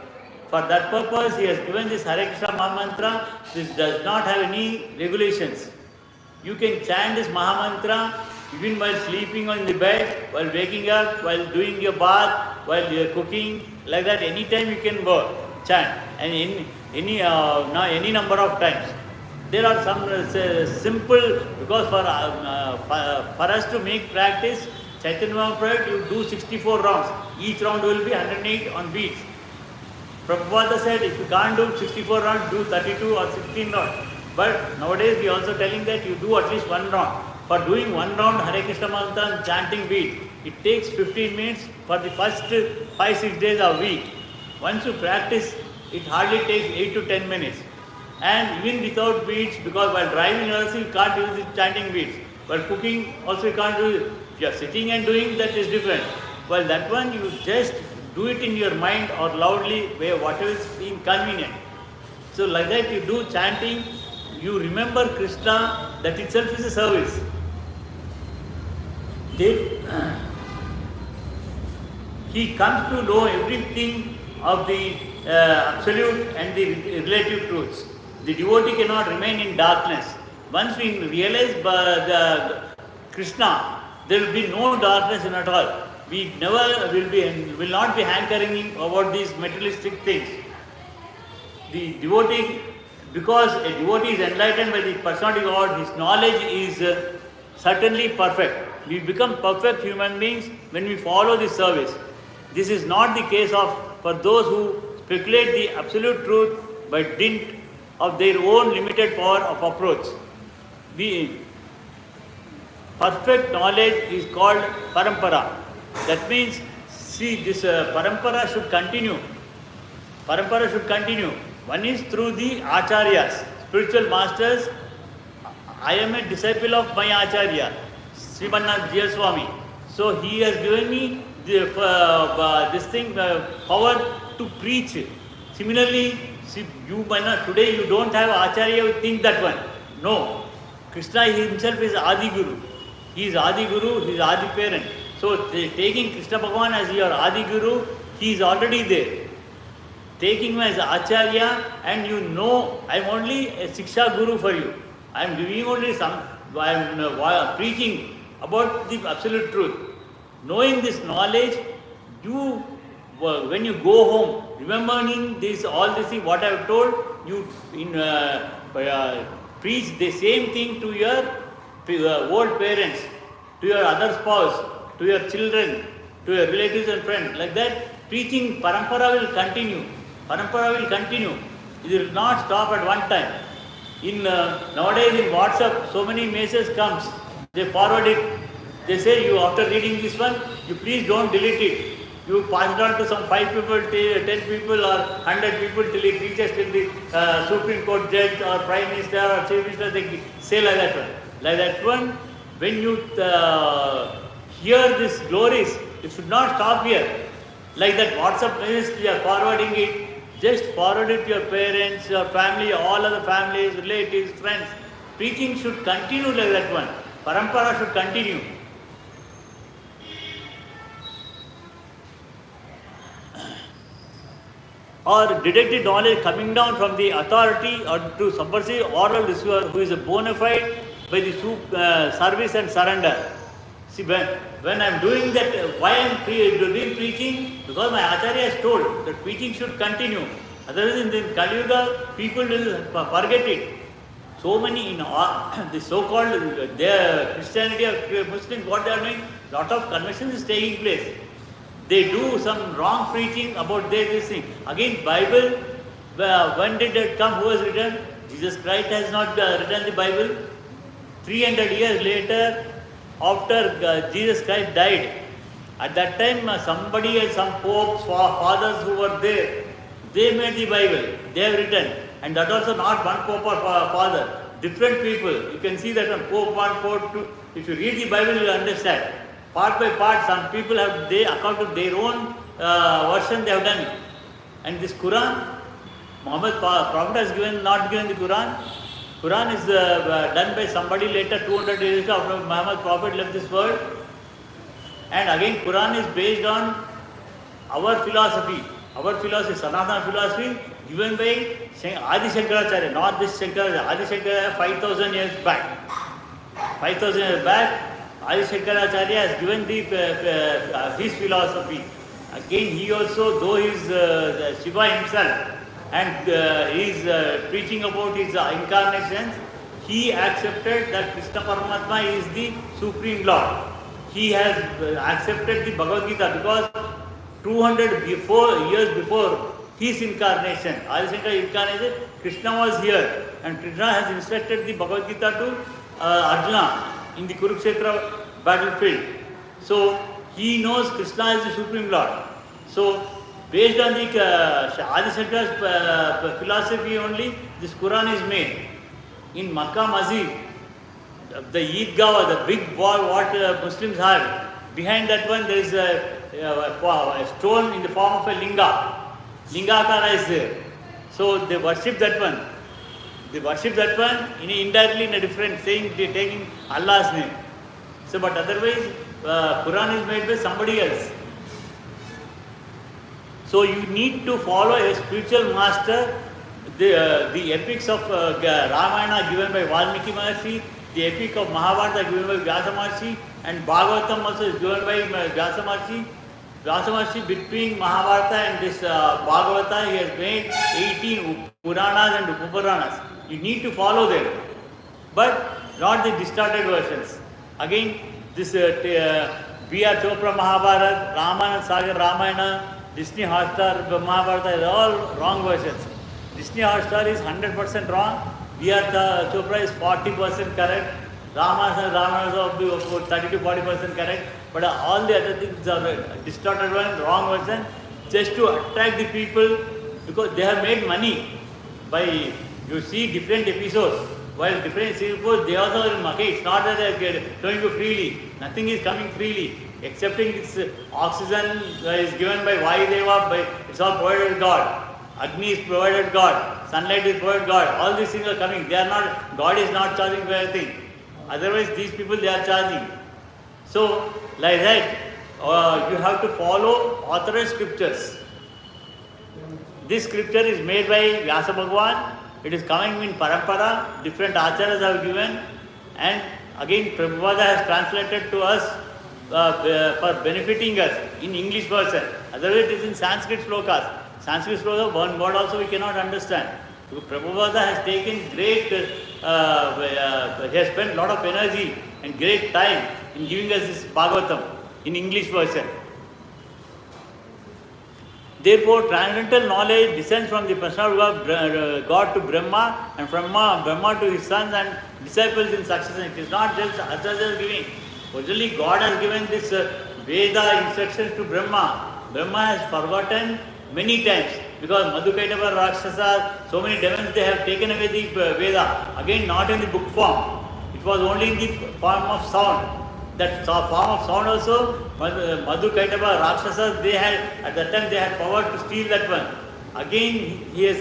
For that purpose, he has given this Hare Krishna Mahamantra. This does not have any regulations. You can chant this Mahamantra even while sleeping on the bed, while waking up, while doing your bath, while you are cooking, like that. Anytime you can chant, and in any number of times. There are some simple, because for us to make practice, Chaitanya Mahaprabhu, you do 64 rounds. Each round will be 108 on beats. Prabhupada said, if you can't do 64 rounds, do 32 or 16 rounds. But nowadays we are also telling that you do at least one round. For doing one round Hare Krishna mantra and chanting beat, it takes 15 minutes for the first 5-6 days a week. Once you practice, it hardly takes 8 to 10 minutes. And even without beats, because while driving also you can't use the chanting beats. While cooking also you can't do it. If you are sitting and doing, that is different. While that one you just do it in your mind or loudly, whatever is being convenient. So like that you do chanting, you remember Krishna, that itself is a service. He comes to know everything of the absolute and the relative truths. The devotee cannot remain in darkness. Once we realize the Krishna, There will be no darkness in at all. We never will not be hankering about these materialistic things. The devotee, because a devotee is enlightened by the personality of God, his knowledge is certainly perfect. We become perfect human beings when we follow this service. This is not the case for those who speculate the absolute truth by dint of their own limited power of approach. The perfect knowledge is called parampara. That means, see, this parampara should continue. Parampara should continue. One is through the acharyas, spiritual masters. I am a disciple of my acharya, Srimanath Jiya Swami. So he has given me power to preach. Similarly, see, you might not, today you don't have acharya, you think that one. No. Krishna himself is Adi Guru. He is Adi Guru, he is Adi parent. So taking Krishna Bhagavan as your Adi Guru, he is already there. Taking him as Acharya, and you know, I am only a Siksha Guru for you. I am giving only I am preaching about the absolute truth. Knowing this knowledge, you, when you go home, remembering all this thing, what I have told, you preach the same thing to your old parents, to your other spouse, to your children, to your relatives and friends. Like that, preaching parampara will continue. Parampara will continue. It will not stop at one time. Nowadays in WhatsApp, so many messages comes. They forward it. They say, you after reading this one, you please don't delete it. You pass it on to some 5 people, 10 people or 100 people till it reaches till the Supreme Court judge or Prime Minister or Chief Minister. They say like that one. Like that one, when you hear these glories, it should not stop here. Like that WhatsApp message, you are forwarding it. Just forward it to your parents, your family, all other families, relatives, friends. Preaching should continue like that one. Parampara should continue. Or deductive knowledge coming down from the authority or to subversive oral receiver who is a bona fide by the service and surrender. See, when I am doing that, why I am doing preaching? Because my Acharya has told that preaching should continue. Otherwise, in the Kali Yuga, people will forget it. So many in the so-called Christianity or Muslims, what they are doing, lot of conversions is taking place. They do some wrong preaching about this thing. Again, Bible, when did it come? Who has written? Jesus Christ has not written the Bible. 300 years later, after Jesus Christ died, at that time somebody and some popes, fathers who were there, they made the Bible. They have written. And that also not one pope or father. Different people. You can see that on Pope 1, Pope 2. If you read the Bible, you will understand. Part by part, some people have, they according to their own version, they have done it. And this Quran, Muhammad Prophet has not given the Quran. Quran is done by somebody later, 200 years after Muhammad Prophet left this world. And again, Quran is based on our philosophy. Our philosophy, Sanatana philosophy, given by Adi Shankaracharya, not this Shankaracharya. Adi Shankaracharya 5,000 years back. 5,000 years back, Adi Shankaracharya has given his philosophy. Again, he also, though he is Shiva himself, and he is preaching about his incarnations, he accepted that Krishna Paramatma is the Supreme Lord. He has accepted the Bhagavad Gita because 200 years before his incarnation, Adi Shankara incarnation, Krishna was here, and Krishna has instructed the Bhagavad Gita to Arjuna in the Kurukshetra battlefield. So he knows Krishna is the Supreme Lord. So based on the Adi Shankara's philosophy only, this Quran is made. In Makkah Masjid, the Eidgah, the big wall what Muslims have, behind that one there is a stone in the form of a linga. Lingakara is there. So they worship that one. They worship that one indirectly in a different saying, they taking Allah's name. So but otherwise, Quran is made by somebody else. So you need to follow a spiritual master. The epics of Ramayana given by Valmiki Maharshi The epic of Mahabharata given by Vyasa Maharshi and Bhagavatam also is given by Vyasa Maharshi. Vyasa Maharshi, between Mahabharata and this Bhagavata, he has made 18 Puranas and Upapuranas. You need to follow them, but not the distorted versions. Again, this B.R. Chopra Mahabharata, Ramayana Sagar Ramayana, Disney Hotstar Mahabharata are all wrong versions. Disney Hotstar is 100% wrong. B.R. Chopra is 40% correct. Ramayana is 30 to 40% correct. But all the other things are distorted one, wrong version, just to attract the people, because they have made money by, you see different episodes. While different episodes, they also are in market. It's not that they are showing you freely. Nothing is coming freely, excepting this oxygen is given by Vayudeva, it's all provided God. Agni is provided God. Sunlight is provided God. All these things are coming. They are not, God is not charging for anything. Otherwise, these people, they are charging. So, like that, you have to follow authorized scriptures. This scripture is made by Vyasa Bhagavan. It is coming in parampara. Different acharyas have given. And again, Prabhupada has translated to us for benefiting us in English version. Otherwise, it is in Sanskrit slokas. Sanskrit sloka, one word also we cannot understand. Prabhupada has taken great, he has spent a lot of energy and great time in giving us this Bhagavatam in English version. Therefore, transcendental knowledge descends from the personal God to Brahma, and from Brahma to his sons and disciples in succession. It is not just Acharyas giving. Originally, God has given this Veda instructions to Brahma. Brahma has forgotten many times, because Madhukaitava Rakshasa, so many demons, they have taken away the Veda. Again, not in the book form. It was only in the form of sound. That form of sound also, Madhukaitava Rakshasas, they had, at that time they had power to steal that one. Again, he has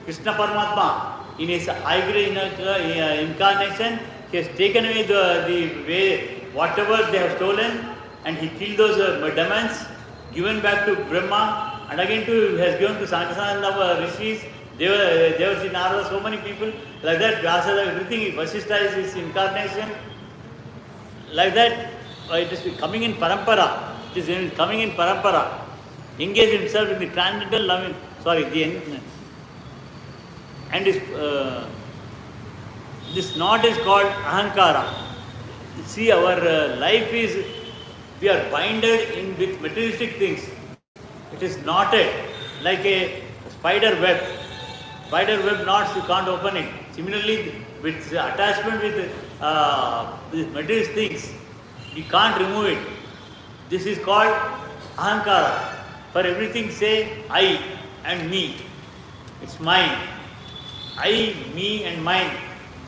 Krishna Paramatma, in his high grade incarnation, he has taken away the way, whatever they have stolen, and he killed those demons, given back to Brahma, and again has given to Sankasananda Rishis, Devarsi Narada, so many people, like that, Vyasa, everything, Vasishtha is his incarnation. Like that, it is coming in parampara. It is coming in parampara. Engage himself in the transcendental loving, and this knot is called ahankara. See, our life is, we are binded in with materialistic things. It is knotted like a spider web. Spider web knots, you can't open it. Similarly, with attachment with material things, you can't remove it. This is called ahankara. For everything say I and me. It's mine. I, me and mine.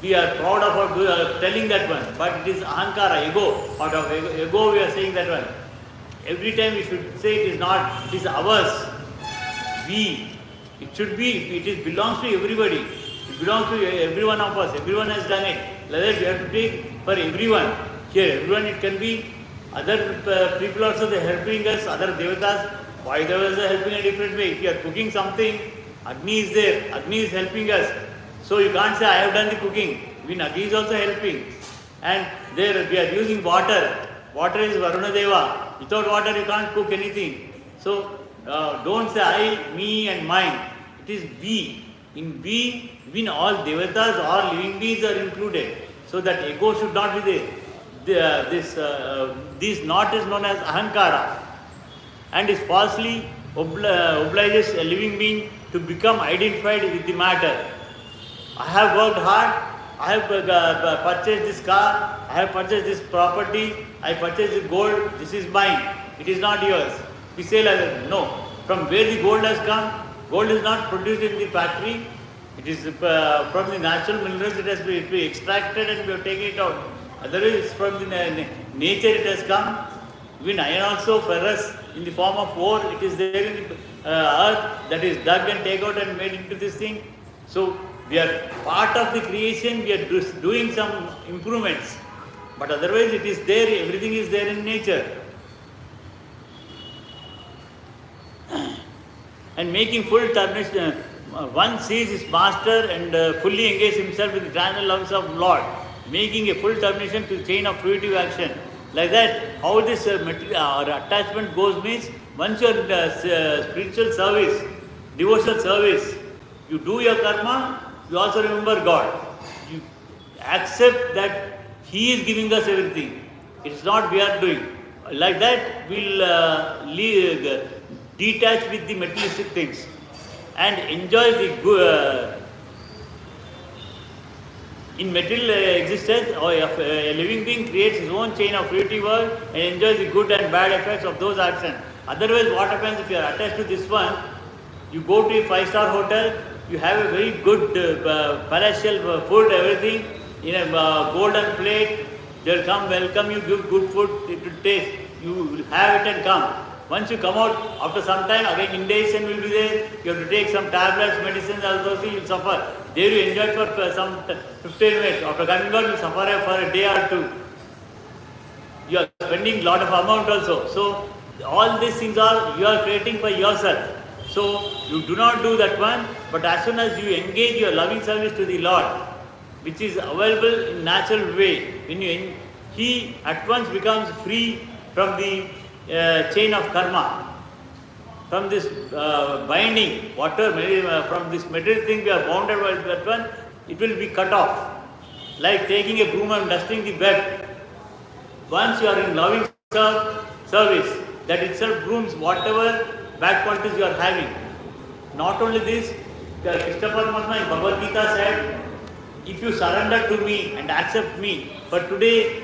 We are proud of telling that one, but it is ahankara, ego. Out of ego we are saying that one. Every time we should say it is not, it is ours. We. It should be, it belongs to everybody. It belongs to every one of us. Everyone has done it. Like that we have to take for everyone. Here, everyone, it can be other people also, they are helping us, other devatas. Why devas are helping in a different way? If you are cooking something, Agni is there. Agni is helping us. So you can't say, I have done the cooking. Even Agni is also helping. And there we are using water. Water is Varuna Deva. Without water you can't cook anything. So don't say I, me and mine. It is we. In we, even all devatas, all living beings are included. So that ego should not be there. This knot is known as ahankara, and is falsely obliges a living being to become identified with the matter. I have worked hard, I have purchased this car, I have purchased this property, I purchased this gold, this is mine, it is not yours. We say like that, no. From where the gold has come, gold is not produced in the factory, it is from the natural minerals, it has been extracted and we have taken it out. Otherwise, from the nature it has come. Even iron also, ferrous, in the form of ore, it is there in the earth that is dug and taken out and made into this thing. So, we are part of the creation, we are doing some improvements. But otherwise, it is there, everything is there in nature. And making full one sees his master and fully engages himself with the transcendental loves of Lord, making a full termination to the chain of fruitive action. Like that, how this attachment goes means, once you are in spiritual service, devotional service, you do your karma, you also remember God. You accept that He is giving us everything. It's not we are doing. Like that, we'll detach with the materialistic things and enjoy the good. In material existence, a living being creates his own chain of fruitive world and enjoys the good and bad effects of those actions. Otherwise, what happens if you are attached to this one? You go to a 5-star hotel, you have a very good palatial food, everything in a golden plate. They will come, welcome you, give good food, it will taste. You will have it and come. Once you come out, after some time, again indigestion will be there. You have to take some tablets, medicines, all those things, you will suffer. There you enjoy for some 15 minutes. After coming out, you suffer for a day or two. You are spending lot of amount also. So, all these things are you are creating for yourself. So, you do not do that one, but as soon as you engage your loving service to the Lord, which is available in natural way, when He at once becomes free from the chain of karma, from this binding, from this material thing we are bounded by that one, it will be cut off. Like taking a broom and dusting the bed. Once you are in loving service, that itself brooms whatever bad qualities you are having. Not only this, Krishna Paramatma in Bhagavad Gita said, if you surrender to me and accept me, but today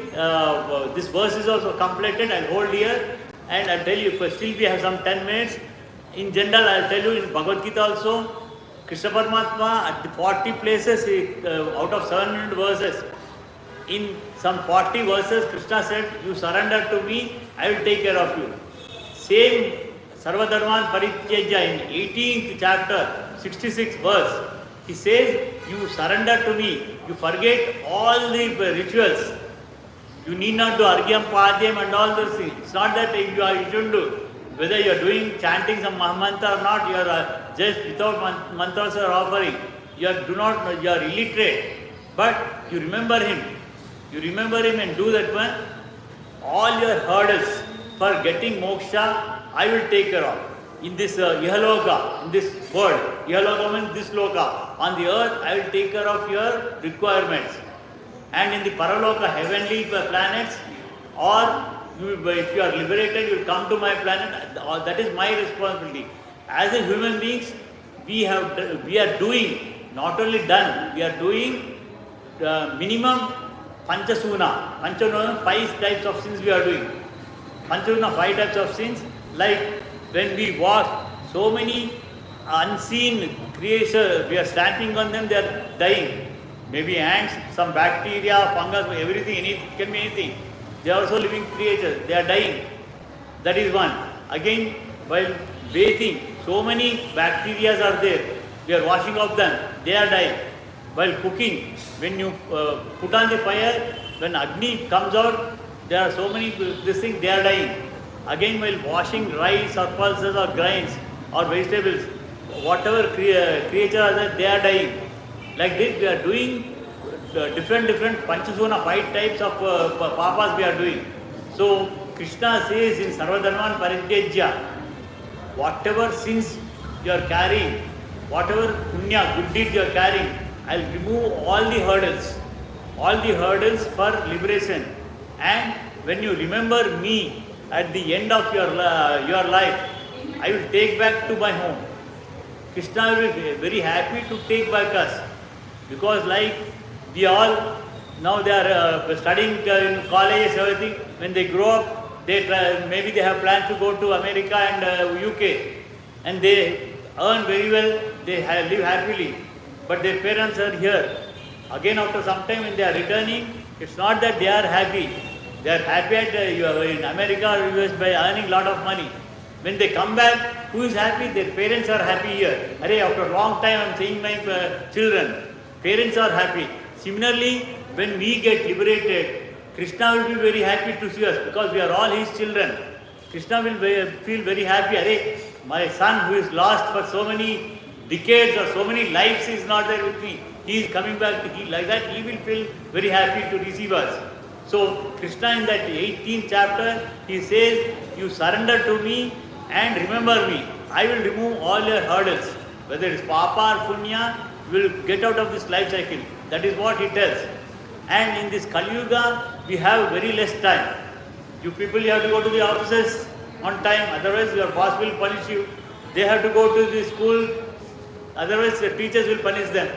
this verse is also completed, I'll hold here and I'll tell you, still we have some 10 minutes. In general, I'll tell you in Bhagavad Gita also, Krishna Paramatma at the 40 places, out of 700 verses, in some 40 verses, Krishna said, you surrender to me, I will take care of you. Same Sarvadharman Parityajya in 18th chapter, 66th verse, he says, you surrender to me, you forget all the rituals. You need not do Argyam, Padyam and all those things. It's not that you shouldn't do. Whether you are doing chanting some Mahamantra or not, you are just without mantras or offering. You are illiterate. But you remember him. You remember him and do that one. All your hurdles for getting moksha, I will take care of. In this Ihaloka, in this world, Ihaloka means this loka. On the earth, I will take care of your requirements. And in the Paraloka, heavenly planets, or if you are liberated, you will come to my planet. That is my responsibility. As a human beings, we are doing, not only done, we are doing minimum Panchasuna. Panchasuna, 5 types of sins we are doing. Panchasuna, 5 types of sins, like when we walk, so many unseen creatures, we are stamping on them, they are dying. Maybe ants, some bacteria, fungus, everything, it can be anything. They are also living creatures, they are dying. That is one. Again, while bathing, so many bacteria are there. We are washing off them, they are dying. While cooking, when you put on the fire, when Agni comes out, there are so many this thing, they are dying. Again, while washing rice or pulses or grains or vegetables, whatever creature are there, they are dying. Like this, we are doing different Panchasuna, 5 types of papas we are doing. So, Krishna says in Sarvadharman Parityajya, whatever sins you are carrying, whatever punya, good deeds you are carrying, I will remove all the hurdles for liberation. And when you remember me at the end of your life, I will take back to my home. Krishna will be very happy to take back us. Because like we all, now they are studying in colleges, everything. When they grow up, maybe they have plans to go to America and UK. And they earn very well, they live happily. But their parents are here. Again after some time when they are returning, it's not that they are happy. They are happy in America or US by earning lot of money. When they come back, who is happy? Their parents are happy here. After a long time I am seeing my children. Parents are happy. Similarly, when we get liberated, Krishna will be very happy to see us because we are all his children. Krishna will feel very happy. My son who is lost for so many decades or so many lives he is not there with me. He is coming back to he like that. He will feel very happy to receive us. So Krishna in that 18th chapter, he says, you surrender to me and remember me. I will remove all your hurdles. Whether it's papa or punya, you will get out of this life cycle. That is what he tells. And in this Kali Yuga, we have very less time. You people, you have to go to the offices on time, otherwise your boss will punish you. They have to go to the school, otherwise the teachers will punish them.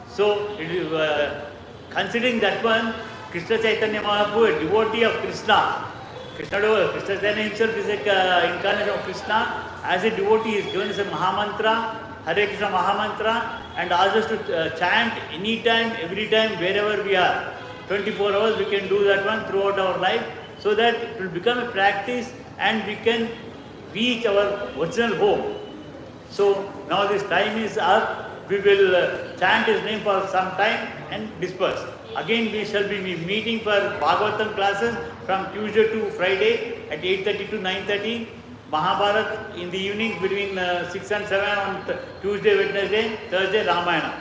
So, it is, considering that one, Krishna Chaitanya Mahaprabhu, a devotee of Krishna, Krishna Chaitanya himself is an incarnation of Krishna. As a devotee, he is given as a Mahamantra, Hare Krishna Mahamantra, and asks us to chant anytime, every time, wherever we are. 24 hours we can do that one throughout our life, so that it will become a practice and we can reach our original home. So now this time is up. We will chant his name for some time and disperse. Again we shall be meeting for Bhagavatam classes from Tuesday to Friday at 8:30 to 9:30. Mahabharat in the evenings between 6 and 7 on Tuesday, Wednesday, Thursday, Ramayana.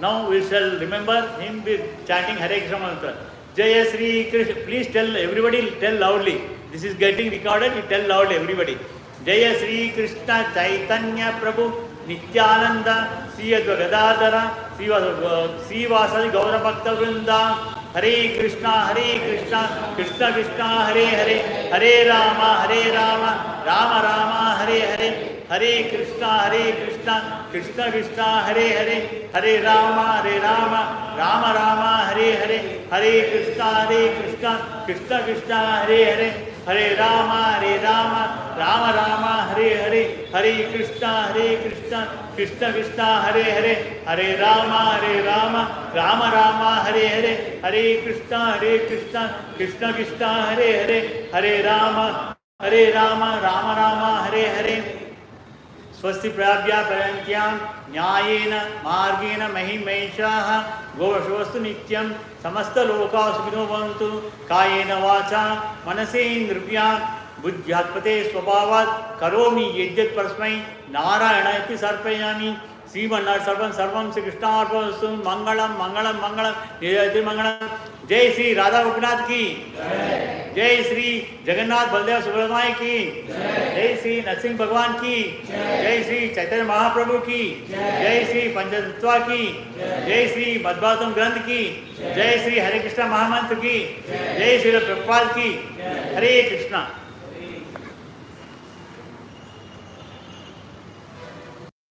Now we shall remember him with chanting Hare Krishna Mantra. Jaya Sri Krishna. Please tell everybody, tell loudly. This is getting recorded, you tell loudly everybody. Jaya Sri Krishna Chaitanya Prabhu Nityananda Sri Advaita Gadadhara Sri Vasadi Gaura Bhakta Vrinda. Hare Krishna, Krishna Krishna, Hare Hare, Hare Rama, Rama Rama, Hare Hare, Hare Krishna, Krishna Krishna, Hare Hare, Hare Rama, Rama Rama, Hare Hare, Hare Krishna, Krishna Krishna, Hare Hare, Hare Rama, Rama Rama, Hare Hare, Hare Krishna, Krishna Krishna, Hare Hare, Hare Rama, Rama Rama, Hare Hare, Hare Krishna, Krishna Krishna, Hare Hare, Hare Rama, Rama Rama, Hare Hare. Swasti Prabhya Parantyam Nyayena Margena Mahimeshaha Govashostu Nityam Samasta Loka Sukhino Bhavantu Kayena Vacha Manasendrivya Buddhyatpate Swabhavat Karomi Yajjat Parasmai Narayana Iti Sarpayami Srimannar Sarvam Sarvam Sri Krishna Arpanastu Mangalam Mangalam Mangalam Jayati Mangalam. Jai Sri Radha Gopinath ki Jai Sri Jagannath Baldev Subramai ki Jai Sri Narsingh Bhagwan ki Jai Sri Chaitanya Mahaprabhu ki Jai Sri Panchatattva ki Jai Sri Madhbhavatam Granth ki Jai Sri Hare Krishna Mahamantra ki Jai Sri Prabhupada ki Hare Krishna.